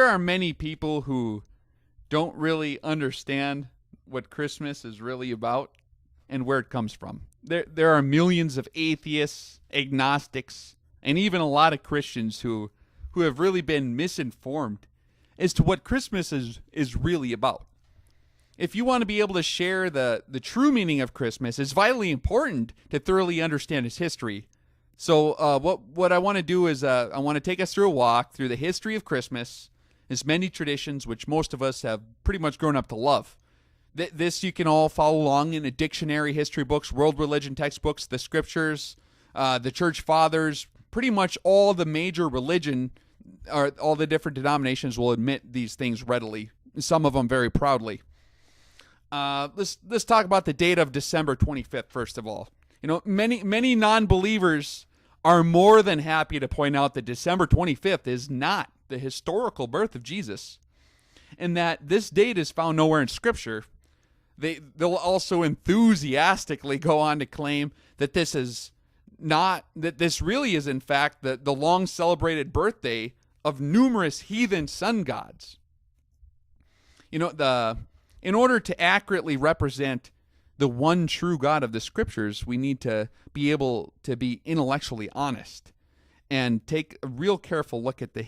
there are many people who don't really understand what Christmas is really about and where it comes from. There are millions of atheists, agnostics, and even a lot of Christians who have really been misinformed as to what Christmas is really about. If you want to be able to share the true meaning of Christmas, it's vitally important to thoroughly understand its history. So what I want to do is I want to take us through a walk through the history of Christmas, its many traditions, which most of us have pretty much grown up to love. This you can all follow along in a dictionary, history books, world religion textbooks, the scriptures, the church fathers, pretty much all the major religion, or all the different denominations will admit these things readily, some of them very proudly. Let's talk about the date of December 25th, first of all. You know, many non-believers are more than happy to point out that December 25th is not the historical birth of Jesus, and that this date is found nowhere in Scripture. They'll also enthusiastically go on to claim that this really is in fact the long celebrated birthday of numerous heathen sun gods. You know, in order to accurately represent the one true God of the Scriptures, we need to be able to be intellectually honest and take a real careful look at the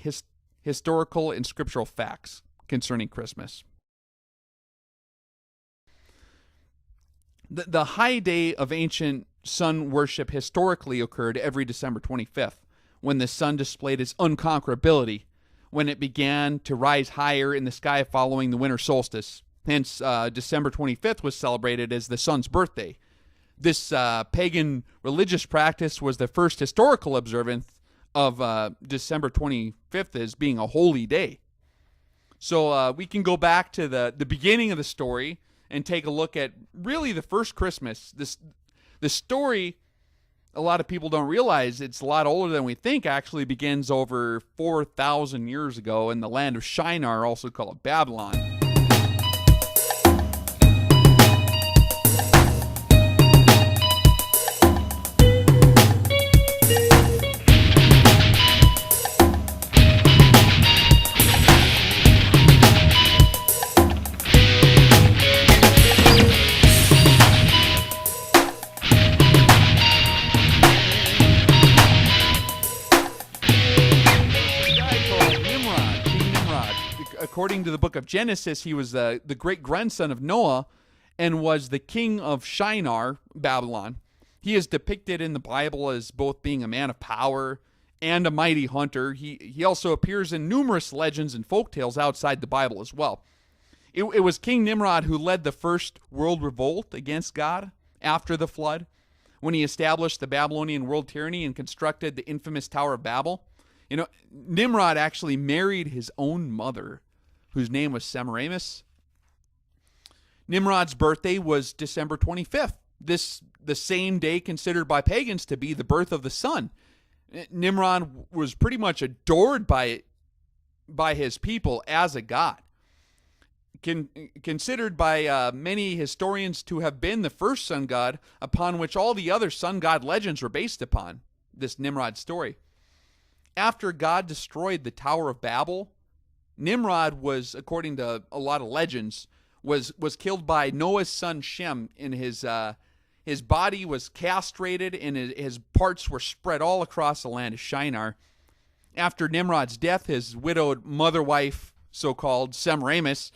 historical and scriptural facts concerning Christmas. The high day of ancient sun worship historically occurred every December 25th, when the sun displayed its unconquerability, when it began to rise higher in the sky following the winter solstice. Hence, December 25th was celebrated as the sun's birthday. This pagan religious practice was the first historical observance of December 25th as being a holy day. So we can go back to the beginning of the story and take a look at really the first Christmas. The story, a lot of people don't realize it's a lot older than we think, actually begins over 4,000 years ago in the land of Shinar, also called Babylon. According to the book of Genesis, he was the great-grandson of Noah and was the king of Shinar, Babylon. He is depicted in the Bible as both being a man of power and a mighty hunter. He also appears in numerous legends and folktales outside the Bible as well. It was King Nimrod who led the first world revolt against God after the flood, when he established the Babylonian world tyranny and constructed the infamous Tower of Babel. You know, Nimrod actually married his own mother, whose name was Semiramis. Nimrod's birthday was December 25th, the same day considered by pagans to be the birth of the sun. Nimrod was pretty much adored by his people as a god. Considered by many historians to have been the first sun god upon which all the other sun god legends were based upon, this Nimrod story. After God destroyed the Tower of Babel, Nimrod was, according to a lot of legends, was killed by Noah's son Shem. His body was castrated and his parts were spread all across the land of Shinar. After Nimrod's death, his widowed mother-wife, so-called Semiramis,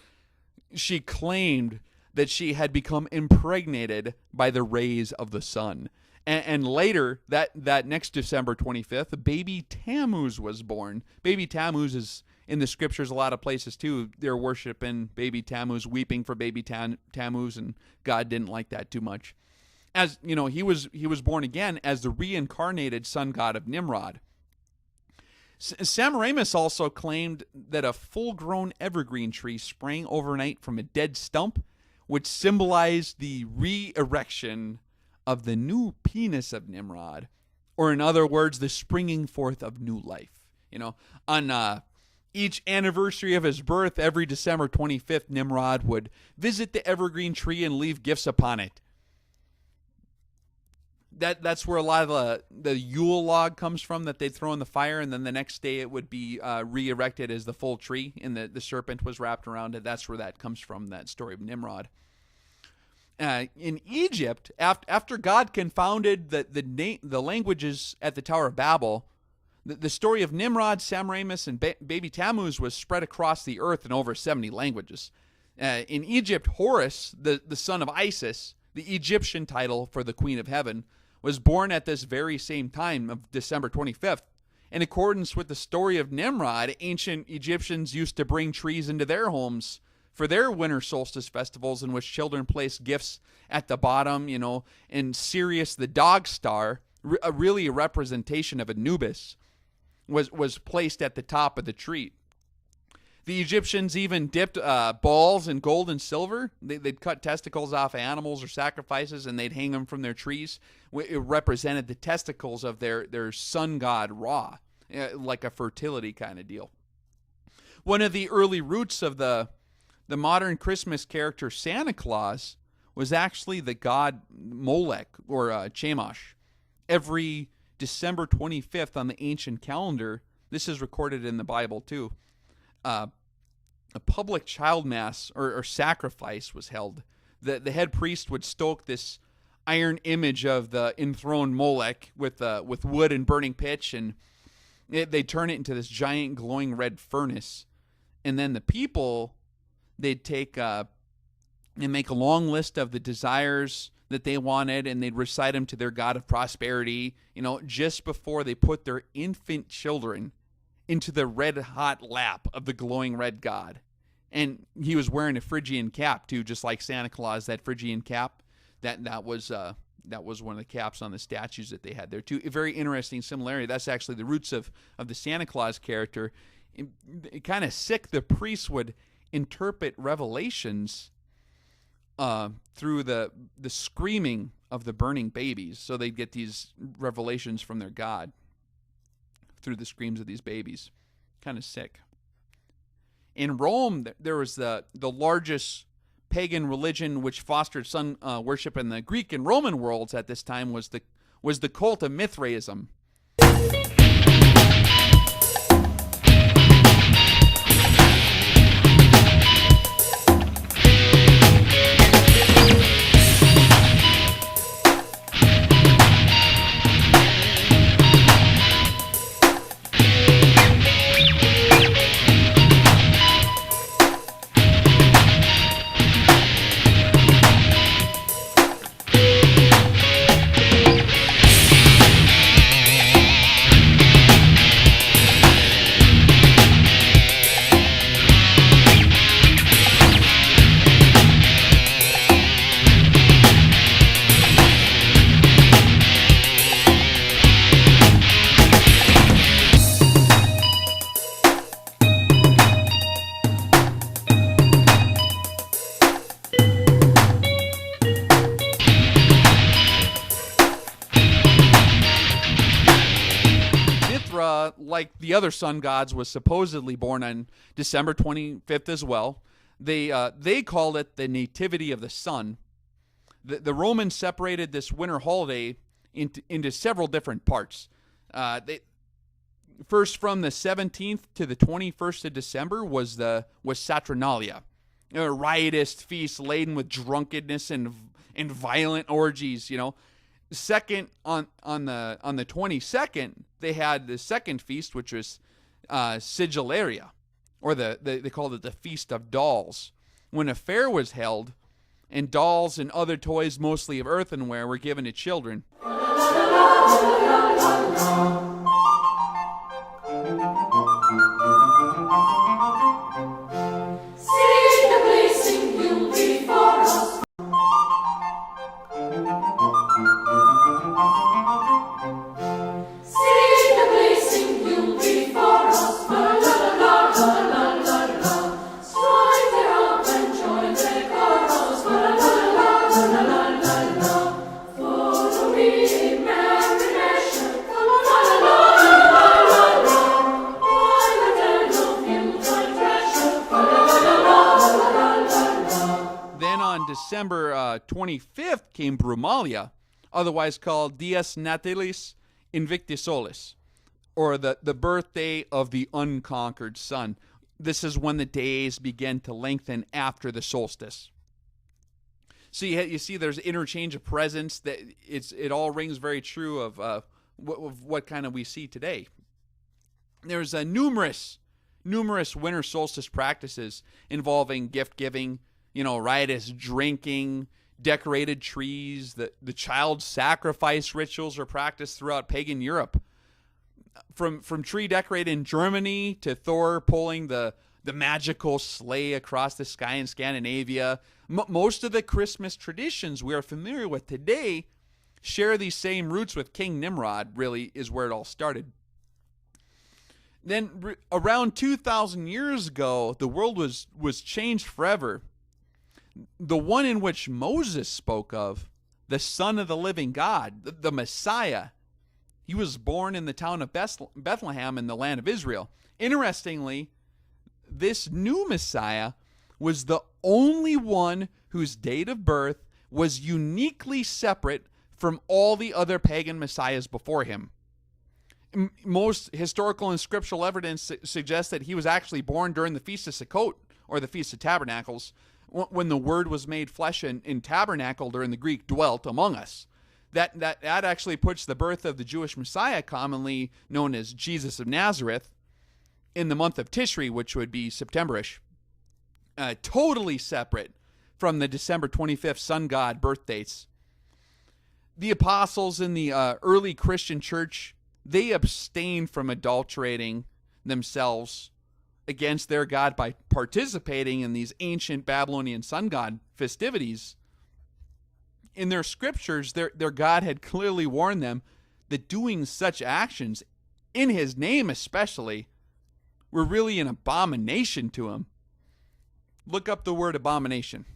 she claimed that she had become impregnated by the rays of the sun. And later, that next December 25th, baby Tammuz was born. Baby Tammuz is in the scriptures a lot of places too. They're worshiping baby Tammuz, weeping for baby Tammuz, and God didn't like that too much. As you know, he was born again as the reincarnated sun god of Nimrod. Semiramis also claimed that a full-grown evergreen tree sprang overnight from a dead stump, which symbolized the re-erection of the new penis of Nimrod, or in other words, the springing forth of new life. You know, on each anniversary of his birth, every December 25th, Nimrod would visit the evergreen tree and leave gifts upon it. that's where a lot of the Yule log comes from that they'd throw in the fire, and then the next day it would be re-erected as the full tree, and the serpent was wrapped around it. That's where that comes from, that story of Nimrod. In Egypt, after God confounded the languages at the Tower of Babel, the story of Nimrod, Semiramis, and baby Tammuz was spread across the earth in over 70 languages. In Egypt, Horus, the son of Isis, the Egyptian title for the Queen of Heaven, was born at this very same time of December 25th. In accordance with the story of Nimrod, ancient Egyptians used to bring trees into their homes for their winter solstice festivals, in which children placed gifts at the bottom, and Sirius, the dog star, really a representation of Anubis, was placed at the top of the tree. The Egyptians even dipped balls in gold and silver. They'd cut testicles off animals or sacrifices, and they'd hang them from their trees. It represented the testicles of their sun god Ra, like a fertility kind of deal. One of the early roots of the modern Christmas character Santa Claus was actually the god Molech, or Chemosh. Every December 25th on the ancient calendar, this is recorded in the Bible too, a public child mass or sacrifice was held. The head priest would stoke this iron image of the enthroned Molech with wood and burning pitch, and they'd turn it into this giant glowing red furnace. And then the people, they'd take and make a long list of the desires that they wanted, and they'd recite them to their god of prosperity, just before they put their infant children into the red-hot lap of the glowing red god. And he was wearing a Phrygian cap, too, just like Santa Claus, that Phrygian cap. That was one of the caps on the statues that they had there, too. A very interesting similarity. That's actually the roots of the Santa Claus character. Kind of sick, the priests would interpret revelations through the screaming of the burning babies. So they'd get these revelations from their god through the screams of these babies. Kind of sick. In Rome, there was the largest pagan religion which fostered sun worship in the Greek and Roman worlds at this time was the cult of Mithraism. Like the other sun gods, was supposedly born on December 25th as well. They called it the nativity of the sun. The Romans separated this winter holiday into several different parts. First, from the 17th to the 21st of December was Saturnalia, a riotous feast laden with drunkenness and violent orgies. Second, on the 22nd, they had the second feast, which was Sigillaria, or they called it the Feast of Dolls, when a fair was held, and dolls and other toys, mostly of earthenware, were given to children. December 25th came Brumalia, otherwise called Dies Natalis Invicti Solis, or the birthday of the unconquered sun. This is when the days begin to lengthen after the solstice. So you see there's interchange of presents. That it all rings very true of what kind of we see today. There's numerous winter solstice practices involving gift giving, riotous drinking, decorated trees. The child sacrifice rituals are practiced throughout pagan Europe. From tree decorated in Germany to Thor pulling the magical sleigh across the sky in Scandinavia. Most of the Christmas traditions we are familiar with today share these same roots with King Nimrod, really, is where it all started. Then around 2,000 years ago, the world was changed forever. The one in which Moses spoke of, the Son of the living God, the Messiah, he was born in the town of Bethlehem in the land of Israel. Interestingly, this new Messiah was the only one whose date of birth was uniquely separate from all the other pagan messiahs before him. Most historical and scriptural evidence suggests that he was actually born during the Feast of Sukkot, or the Feast of Tabernacles, when the Word was made flesh and tabernacled, or in the Greek, dwelt among us. That actually puts the birth of the Jewish Messiah, commonly known as Jesus of Nazareth, in the month of Tishri, which would be September-ish, totally separate from the December 25th sun god birth dates. The apostles in the early Christian church, they abstained from adulterating themselves against their God by participating in these ancient Babylonian sun god festivities. In their scriptures, their God had clearly warned them that doing such actions, in his name especially, were really an abomination to him. Look up the word abomination.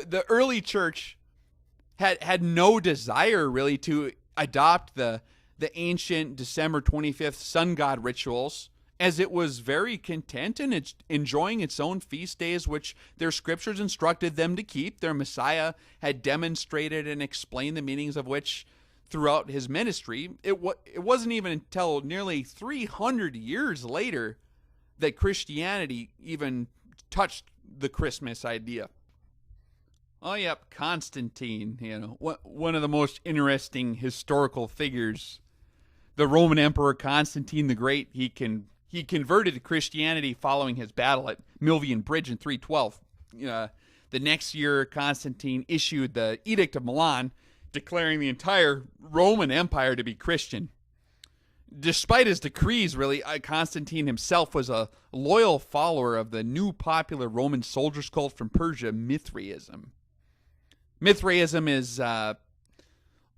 The early church had no desire really to adopt the ancient December 25th sun god rituals, as it was very content in enjoying its own feast days, which their scriptures instructed them to keep. Their Messiah had demonstrated and explained the meanings of which throughout his ministry. It wasn't even until nearly 300 years later that Christianity even touched the Christmas idea. Oh, yep, Constantine, one of the most interesting historical figures. The Roman Emperor Constantine the Great, he converted to Christianity following his battle at Milvian Bridge in 312. The next year, Constantine issued the Edict of Milan, declaring the entire Roman Empire to be Christian. Despite his decrees, really, Constantine himself was a loyal follower of the new popular Roman soldiers' cult from Persia, Mithraism. Mithraism is,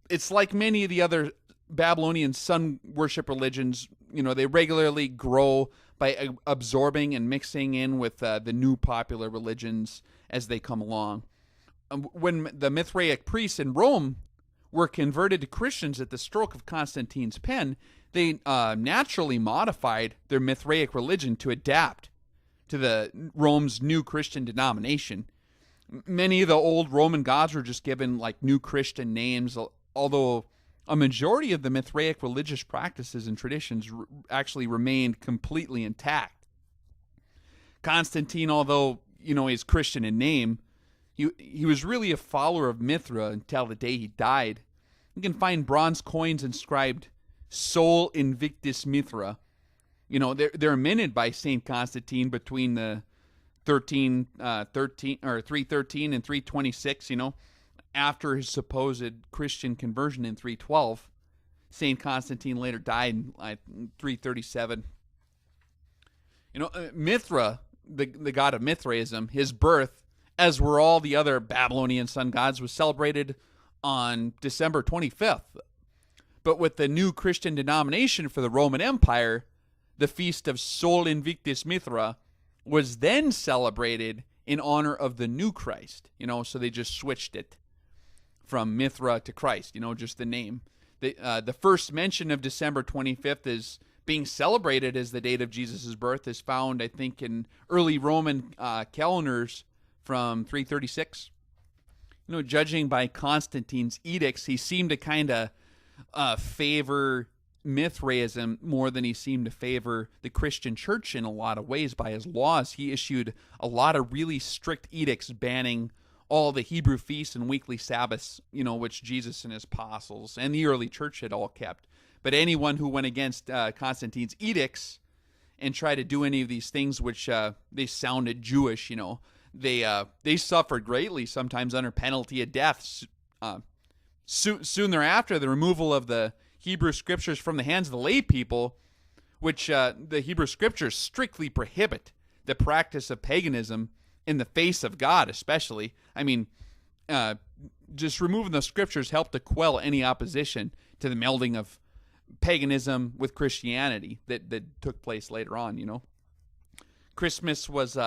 it's like many of the other Babylonian sun worship religions. They regularly grow by absorbing and mixing in with the new popular religions as they come along. When the Mithraic priests in Rome were converted to Christians at the stroke of Constantine's pen, they naturally modified their Mithraic religion to adapt to the Rome's new Christian denomination. Many of the old Roman gods were just given like new Christian names, although a majority of the Mithraic religious practices and traditions actually remained completely intact. Constantine, although he's Christian in name, he was really a follower of Mithra until the day he died. You can find bronze coins inscribed "Sol Invictus Mithra." They're minted by Saint Constantine between the 313 and 326. After his supposed Christian conversion in 312, Saint Constantine later died in 337. Mithra, the god of Mithraism, his birth, as were all the other Babylonian sun gods, was celebrated on December 25th. But with the new Christian denomination for the Roman Empire, the feast of Sol Invictus Mithra was then celebrated in honor of the new Christ. So they just switched it from Mithra to Christ, just the name. The first mention of December 25th is being celebrated as the date of Jesus' birth is found, I think, in early Roman calendars from 336. Judging by Constantine's edicts, he seemed to kind of favor Mithraism more than he seemed to favor the Christian church in a lot of ways. By his laws, he issued a lot of really strict edicts banning all the Hebrew feasts and weekly Sabbaths, which Jesus and his apostles and the early church had all kept. But anyone who went against Constantine's edicts and tried to do any of these things which they sounded Jewish, they suffered greatly, sometimes under penalty of death. Soon thereafter, the removal of the Hebrew scriptures from the hands of the lay people, which the Hebrew scriptures strictly prohibit the practice of paganism in the face of God, especially. Just removing the scriptures helped to quell any opposition to the melding of paganism with Christianity that took place later on. Christmas was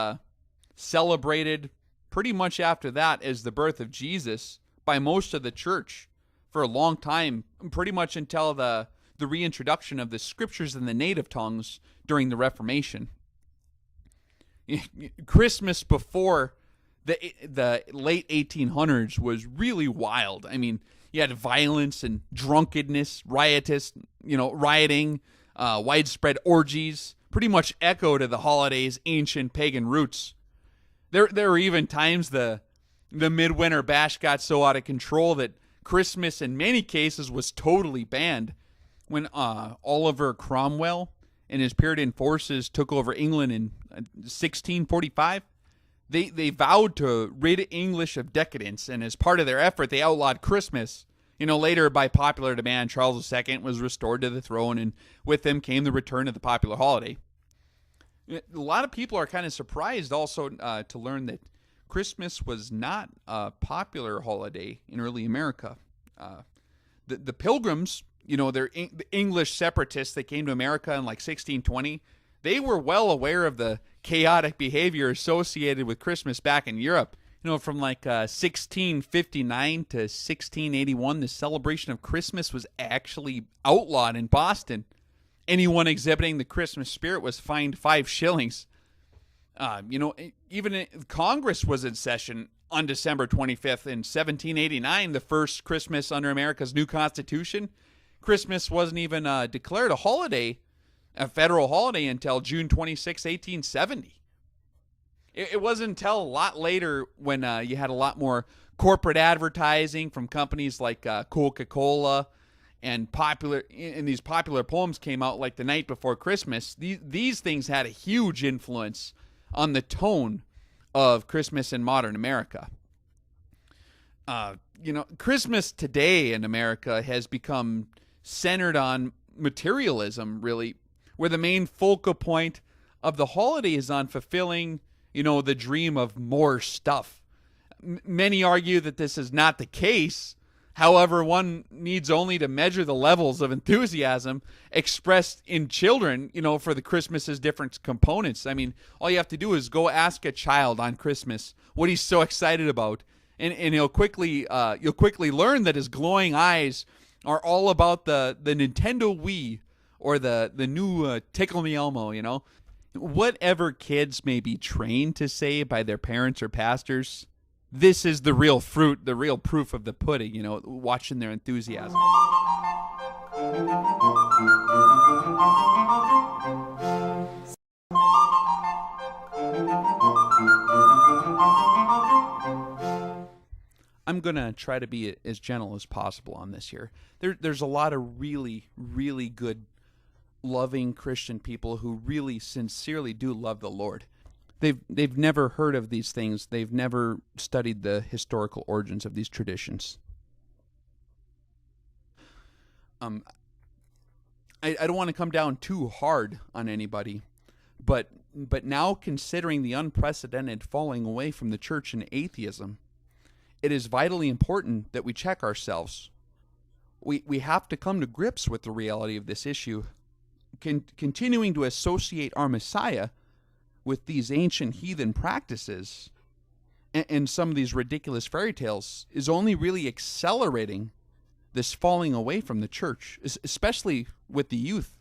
celebrated pretty much after that as the birth of Jesus by most of the church for a long time, pretty much until the reintroduction of the scriptures in the native tongues during the Reformation. Christmas before the late 1800s was really wild. You had violence and drunkenness, rioting, widespread orgies, pretty much echo to the holiday's ancient pagan roots. There were even times the midwinter bash got so out of control that Christmas in many cases was totally banned. When Oliver Cromwell and his Puritan forces took over England in 1645, they vowed to rid English of decadence, and as part of their effort, they outlawed Christmas. Later, by popular demand, Charles II was restored to the throne, and with him came the return of the popular holiday. A lot of people are kind of surprised also to learn that Christmas was not a popular holiday in early America. The Pilgrims, the English separatists that came to America in 1620, they were well aware of the chaotic behavior associated with Christmas back in Europe. From 1659 to 1681, the celebration of Christmas was actually outlawed in Boston. Anyone exhibiting the Christmas spirit was fined 5 shillings. Even Congress was in session on December 25th in 1789, the first Christmas under America's new Constitution. Christmas wasn't even declared a federal holiday, until June 26, 1870. It wasn't until a lot later when you had a lot more corporate advertising from companies like Coca-Cola and these popular poems came out like the night before Christmas. These things had a huge influence on the tone of Christmas in modern America. Christmas today in America has become centered on materialism, really, where the main focal point of the holiday is on fulfilling, the dream of more stuff. Many argue that this is not the case. However, one needs only to measure the levels of enthusiasm expressed in children, for the Christmas's different components. I mean, all you have to do is go ask a child on Christmas what he's so excited about, and you'll quickly learn that his glowing eyes are all about the Nintendo Wii or the new Tickle Me Elmo. Whatever kids may be trained to say by their parents or pastors, this is the real fruit, the real proof of the pudding, watching their enthusiasm. I'm going to try to be as gentle as possible on this here. There's a lot of really, really good, loving Christian people who really sincerely do love the Lord. They've never heard of these things. They've never studied the historical origins of these traditions. I don't want to come down too hard on anybody, but now considering the unprecedented falling away from the church and atheism, it is vitally important that we check ourselves. We have to come to grips with the reality of this issue. Continuing to associate our Messiah with these ancient heathen practices and some of these ridiculous fairy tales is only really accelerating this falling away from the church, especially with the youth.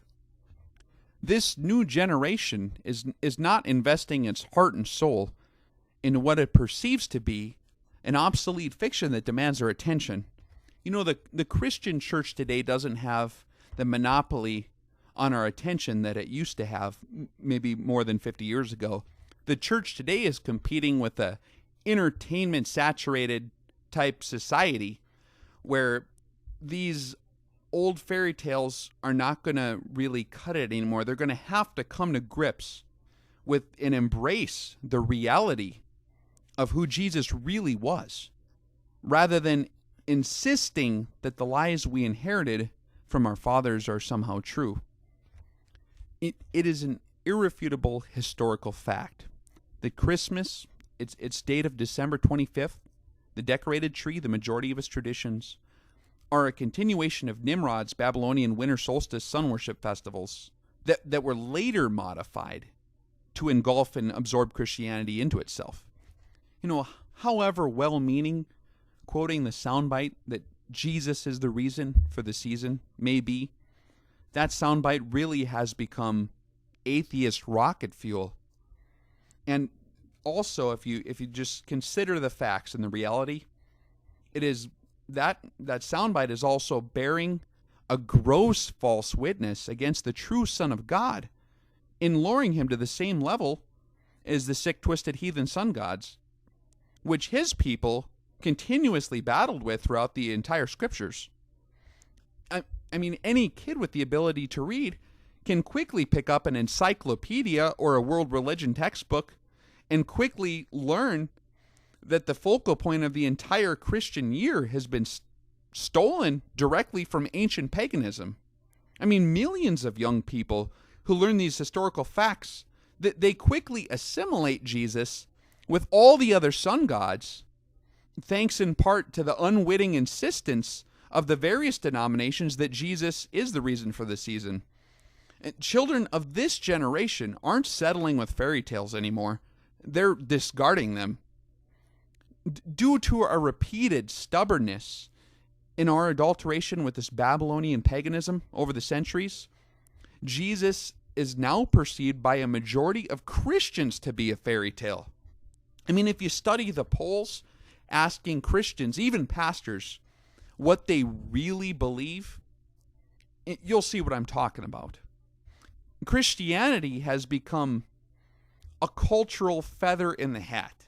This new generation is not investing its heart and soul in what it perceives to be an obsolete fiction that demands our attention. The Christian church today doesn't have the monopoly on our attention that it used to have maybe more than 50 years ago. The church today is competing with a entertainment-saturated type society where these old fairy tales are not going to really cut it anymore. They're going to have to come to grips with and embrace the reality of who Jesus really was, rather than insisting that the lies we inherited from our fathers are somehow true. It is an irrefutable historical fact that Christmas, its date of December 25th, the decorated tree, the majority of its traditions, are a continuation of Nimrod's Babylonian winter solstice sun worship festivals that were later modified to engulf and absorb Christianity into itself. However well-meaning quoting the soundbite that Jesus is the reason for the season may be, that soundbite really has become atheist rocket fuel. And also, if you just consider the facts and the reality, it is that soundbite is also bearing a gross false witness against the true Son of God in lowering him to the same level as the sick, twisted heathen sun gods, which his people continuously battled with throughout the entire scriptures. I mean, any kid with the ability to read can quickly pick up an encyclopedia or a world religion textbook and quickly learn that the focal point of the entire Christian year has been stolen directly from ancient paganism. I mean, millions of young people who learn these historical facts, that they quickly assimilate Jesus with all the other sun gods, thanks in part to the unwitting insistence of the various denominations that Jesus is the reason for the season. And children of this generation aren't settling with fairy tales anymore. They're discarding them. Due to our repeated stubbornness in our adulteration with this Babylonian paganism over the centuries, Jesus is now perceived by a majority of Christians to be a fairy tale. I mean, if you study the polls asking Christians, even pastors, what they really believe, you'll see what I'm talking about. Christianity has become a cultural feather in the hat,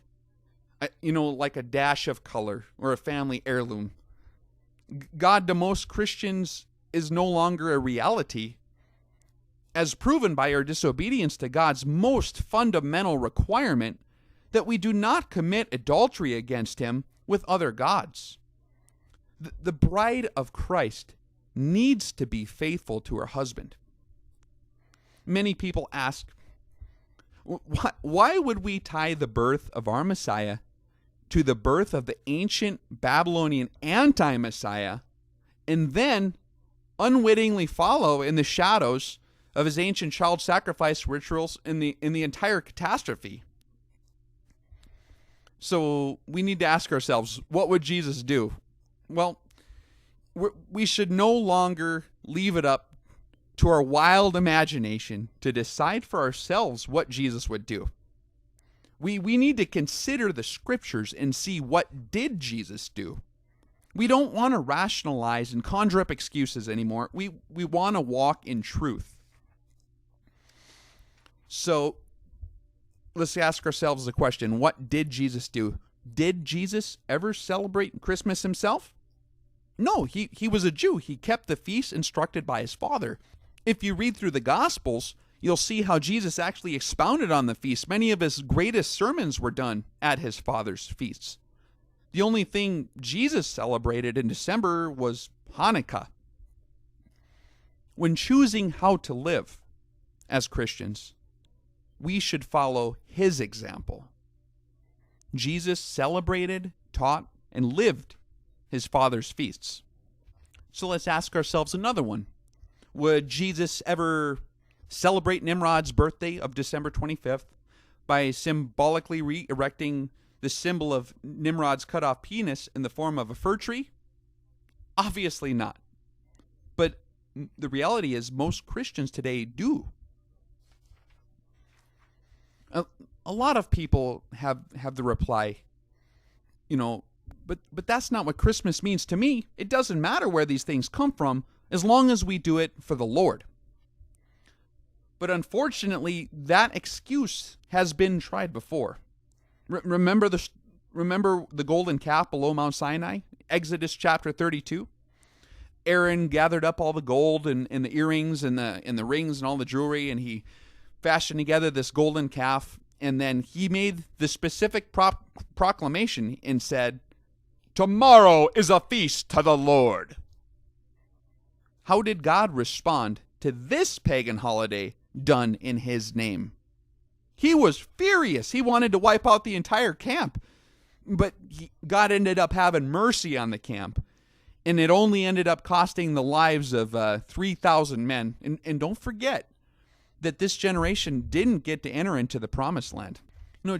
like a dash of color or a family heirloom. God to most Christians is no longer a reality, as proven by our disobedience to God's most fundamental requirement that we do not commit adultery against him with other gods. The bride of Christ needs to be faithful to her husband. Many people ask, why would we tie the birth of our Messiah to the birth of the ancient Babylonian anti-Messiah and then unwittingly follow in the shadows of his ancient child sacrifice rituals in the entire catastrophe? So we need to ask ourselves, what would Jesus do? Well, we should no longer leave it up to our wild imagination to decide for ourselves what Jesus would do. We need to consider the scriptures and see, what did Jesus do? We don't want to rationalize and conjure up excuses anymore. We want to walk in truth. So let's ask ourselves the question, what did Jesus do? Did Jesus ever celebrate Christmas himself? No, he was a Jew. He kept the feast instructed by his father. If you read through the Gospels, you'll see how Jesus actually expounded on the feast. Many of his greatest sermons were done at his father's feasts. The only thing Jesus celebrated in December was Hanukkah. When choosing how to live as Christians, we should follow his example. Jesus celebrated, taught, and lived his father's feasts. So let's ask ourselves another one. Would Jesus ever celebrate Nimrod's birthday of December 25th by symbolically re-erecting the symbol of Nimrod's cut-off penis in the form of a fir tree? Obviously not. But the reality is most Christians today do. A lot of people have the reply, but that's not what Christmas means to me. It doesn't matter where these things come from, as long as we do it for the Lord. But unfortunately, that excuse has been tried before. Remember the golden calf below Mount Sinai? Exodus chapter 32? Aaron gathered up all the gold and the earrings and the rings and all the jewelry, and he fashioned together this golden calf, and then he made the specific proclamation and said, "Tomorrow is a feast to the Lord." How did God respond to this pagan holiday done in his name? He was furious. He wanted to wipe out the entire camp. But God ended up having mercy on the camp. And it only ended up costing the lives of 3,000 men. And don't forget that this generation didn't get to enter into the promised land.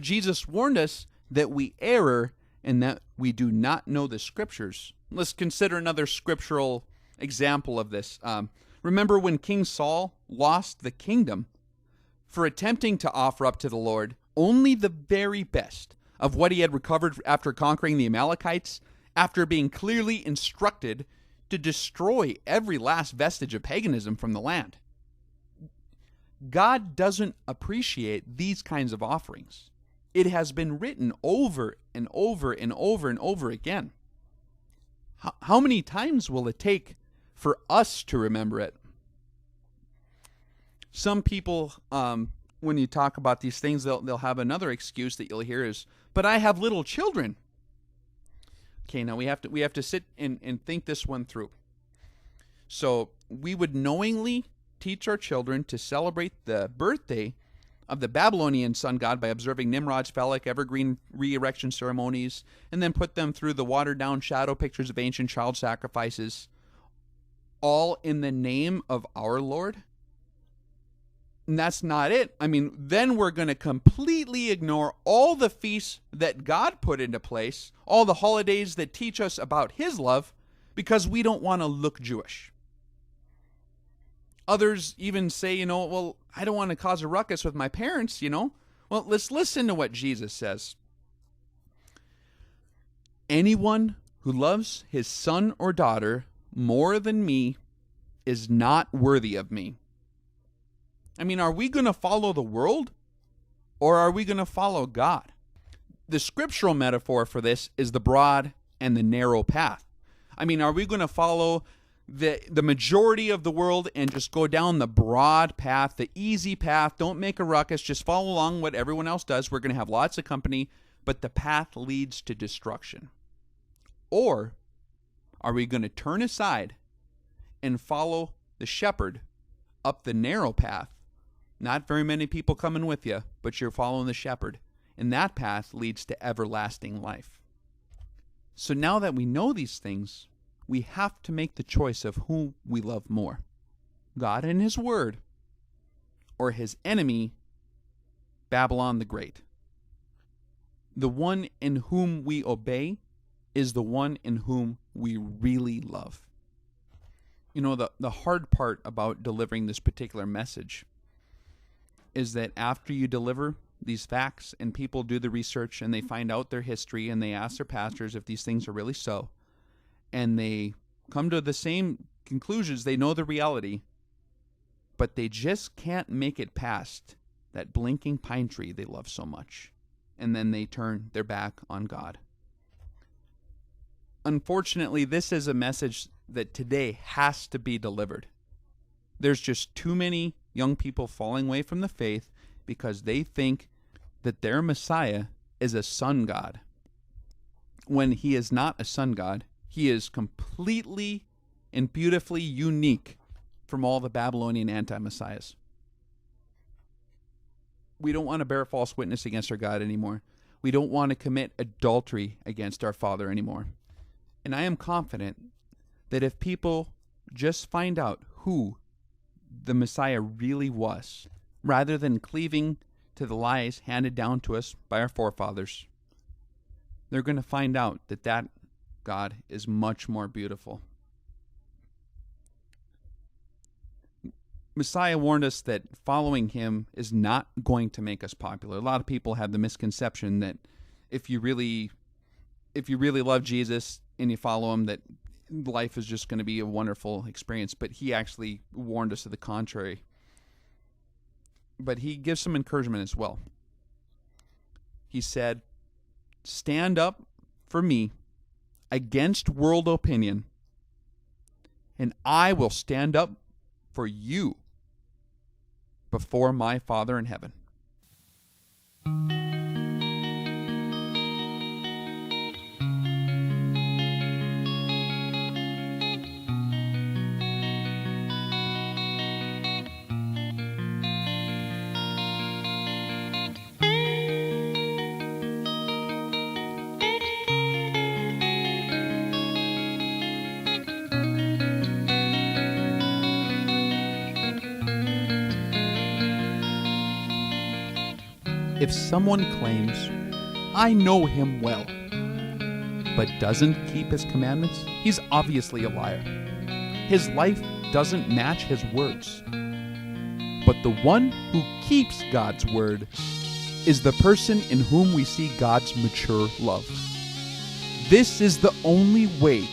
Jesus warned us that we err and that we do not know the scriptures. Let's consider another scriptural example of this. Remember when King Saul lost the kingdom for attempting to offer up to the Lord only the very best of what he had recovered after conquering the Amalekites, after being clearly instructed to destroy every last vestige of paganism from the land? God doesn't appreciate these kinds of offerings. It has been written over and over and over and over again. How many times will it take for us to remember it? Some people, when you talk about these things, they'll have another excuse that you'll hear is, "But I have little children." Okay, now we have to sit and think this one through. So we would knowingly teach our children to celebrate the birthday of the Babylonian sun god by observing Nimrod's phallic evergreen re-erection ceremonies, and then put them through the watered-down shadow pictures of ancient child sacrifices, all in the name of our Lord? And that's not it. Then we're going to completely ignore all the feasts that God put into place, all the holidays that teach us about his love, because we don't want to look Jewish. Others even say, well, I don't want to cause a ruckus with my parents, Well, let's listen to what Jesus says. "Anyone who loves his son or daughter more than me is not worthy of me." Are we going to follow the world, or are we going to follow God? The scriptural metaphor for this is the broad and the narrow path. Are we going to follow the majority of the world and just go down the broad path, the easy path? Don't make a ruckus, just follow along what everyone else does. We're going to have lots of company, but the path leads to destruction. Or are we going to turn aside and follow the shepherd up the narrow path, not very many people coming with you, but you're following the shepherd, and that path leads to everlasting life. So now that we know these things, we have to make the choice of who we love more, God and his word, or his enemy, Babylon the Great. The one in whom we obey is the one in whom we really love. You know, the hard part about delivering this particular message is that after you deliver these facts and people do the research and they find out their history and they ask their pastors if these things are really so, and they come to the same conclusions, they know the reality, but they just can't make it past that blinking pine tree they love so much. And then they turn their back on God. Unfortunately, this is a message that today has to be delivered. There's just too many young people falling away from the faith because they think that their Messiah is a sun god. When he is not a sun god, he is completely and beautifully unique from all the Babylonian anti-messiahs. We don't want to bear false witness against our God anymore. We don't want to commit adultery against our Father anymore. And I am confident that if people just find out who the Messiah really was, rather than cleaving to the lies handed down to us by our forefathers, they're going to find out that that God is much more beautiful. Messiah warned us that following him is not going to make us popular. A lot of people have the misconception that if you really love Jesus and you follow him, that life is just going to be a wonderful experience. But he actually warned us to the contrary. But he gives some encouragement as well. He said, "Stand up for me against world opinion, and I will stand up for you before my Father in heaven." If someone claims, "I know him well," but doesn't keep his commandments, he's obviously a liar. His life doesn't match his words. But the one who keeps God's word is the person in whom we see God's mature love. This is the only way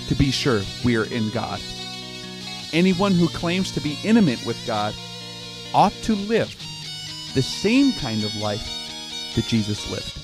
to be sure we are in God. Anyone who claims to be intimate with God ought to live the same kind of life that Jesus lived.